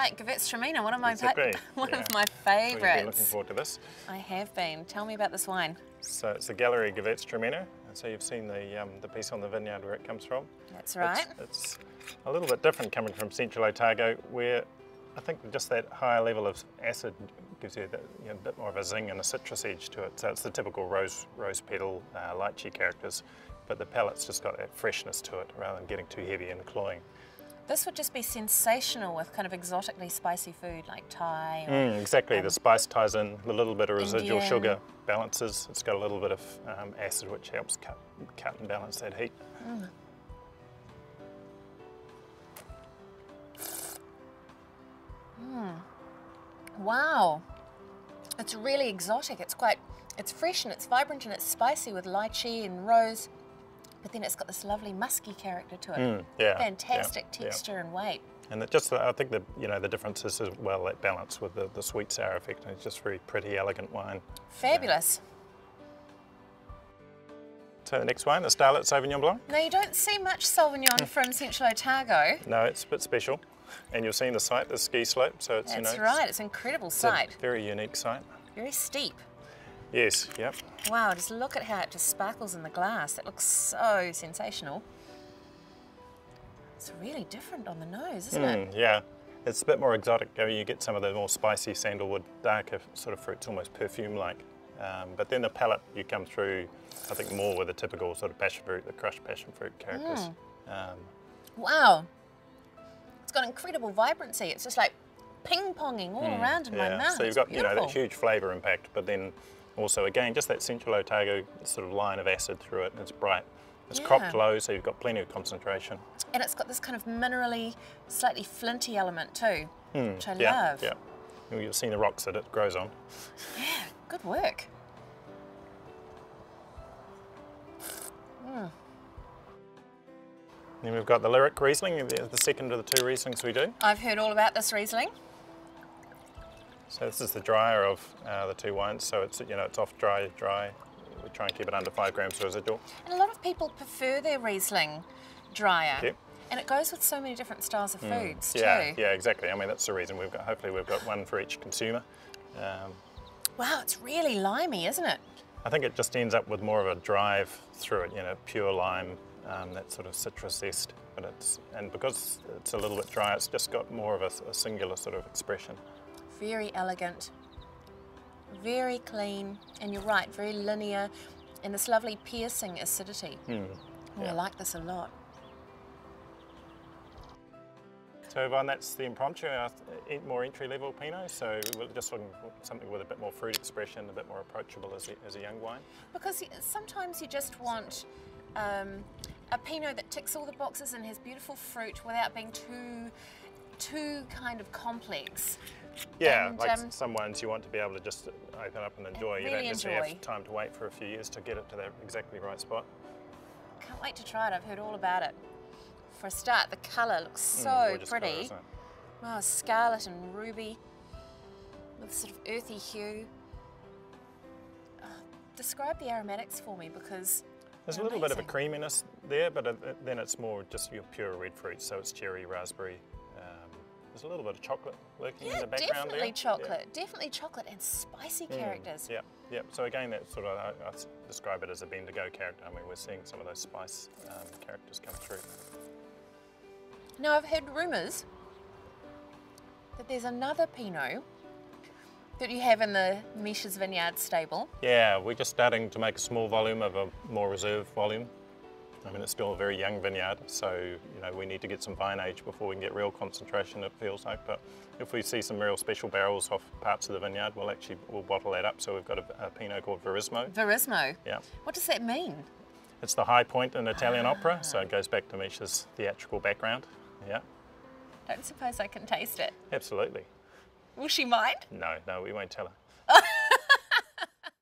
right, Gewürztraminer, one of my Exactly. one Yeah. of my Well, you've favourites. been looking forward to this. I have been. Tell me about this wine. So it's the Gallery Gewürztraminer, and so you've seen the piece on the vineyard where it comes from. That's right. It's a little bit different coming from central Otago, where I think just that higher level of acid gives you, a bit more of a zing and a citrus edge to it. So it's the typical rose petal, lychee characters, but the palate's just got that freshness to it rather than getting too heavy and cloying. This would just be sensational with kind of exotically spicy food like Thai. Or, exactly, the spice ties in, a little bit of residual Indian. sugar balances. It's got a little bit of acid which helps cut and balance that heat. Wow, it's really exotic. It's fresh and it's vibrant and it's spicy with lychee and rose, but then it's got this lovely musky character to it. Fantastic texture and weight. And I think the difference is as well that balance with the sweet sour effect. And it's just very pretty, elegant wine. Fabulous. So the next wine, the Starlet Sauvignon Blanc. Now you don't see much Sauvignon from Central Otago. No, it's a bit special. And you'll see in the site, the ski slope, so it's, That's right, it's an incredible site. A very unique site. Very steep. Yes, yep. Wow, just look at how it just sparkles in the glass. It looks so sensational. It's really different on the nose, isn't it? Yeah, it's a bit more exotic. You get some of the more spicy sandalwood, darker sort of fruits, almost perfume-like. But then the palate, you come through, I think, more with the typical sort of passion fruit, the crushed passion fruit characters. Wow. It's got incredible vibrancy. It's just like ping-ponging all around in my mouth. So you've got that huge flavour impact, but then also again just that Central Otago sort of line of acid through it. It's bright. It's cropped low, so you've got plenty of concentration. And it's got this kind of minerally, slightly flinty element too, which I love. Yeah. You've seen the rocks that it grows on. Yeah, good work. Then we've got the Lyric Riesling, the second of the two Rieslings we do. I've heard all about this Riesling. So this is the drier of the two wines. So it's it's off dry. We try and keep it under 5 grams residual. And a lot of people prefer their Riesling drier. Yep. And it goes with so many different styles of foods too. Yeah, exactly. I mean that's the reason hopefully we've got one for each consumer. Wow, it's really limey, isn't it? I think it just ends up with more of a drive through it. Pure lime. That sort of citrus zest, but because it's a little bit dry, it's just got more of a singular sort of expression. Very elegant, very clean, and you're right, very linear, and this lovely piercing acidity. I like this a lot. So Yvonne, that's the Impromptu, our more entry-level Pinot, so we're just looking for something with a bit more fruit expression, a bit more approachable as a young wine. Because sometimes you just want a Pinot that ticks all the boxes and has beautiful fruit without being too kind of complex. Yeah, and, like some wines you want to be able to just open up and enjoy. Really you don't necessarily enjoy. have time to wait for a few years to get it to that exactly right spot. Can't wait to try it, I've heard all about it. For a start, the colour looks so Gorgeous pretty. colour, isn't it? Wow, scarlet and ruby with sort of earthy hue. Describe the aromatics for me, because there's a little bit of a creaminess there, but then it's more just your pure red fruit, so it's cherry, raspberry. There's a little bit of chocolate lurking in the background definitely there. chocolate. Definitely chocolate and spicy characters. Yeah. So again, that sort of, I describe it as a Bendigo character. I mean, we're seeing some of those spice characters come through. Now, I've heard rumours that there's another Pinot that you have in the Misha's Vineyard stable. Yeah, we're just starting to make a small volume of a more reserved volume. I mean, it's still a very young vineyard, so we need to get some vine age before we can get real concentration, it feels like. But if we see some real special barrels off parts of the vineyard, we'll bottle that up. So we've got a Pinot called Verismo. Verismo? Yeah. What does that mean? It's the high point in Italian opera, so it goes back to Misha's theatrical background. Yeah. Don't suppose I can taste it. Absolutely. Will she mind? No, we won't tell her.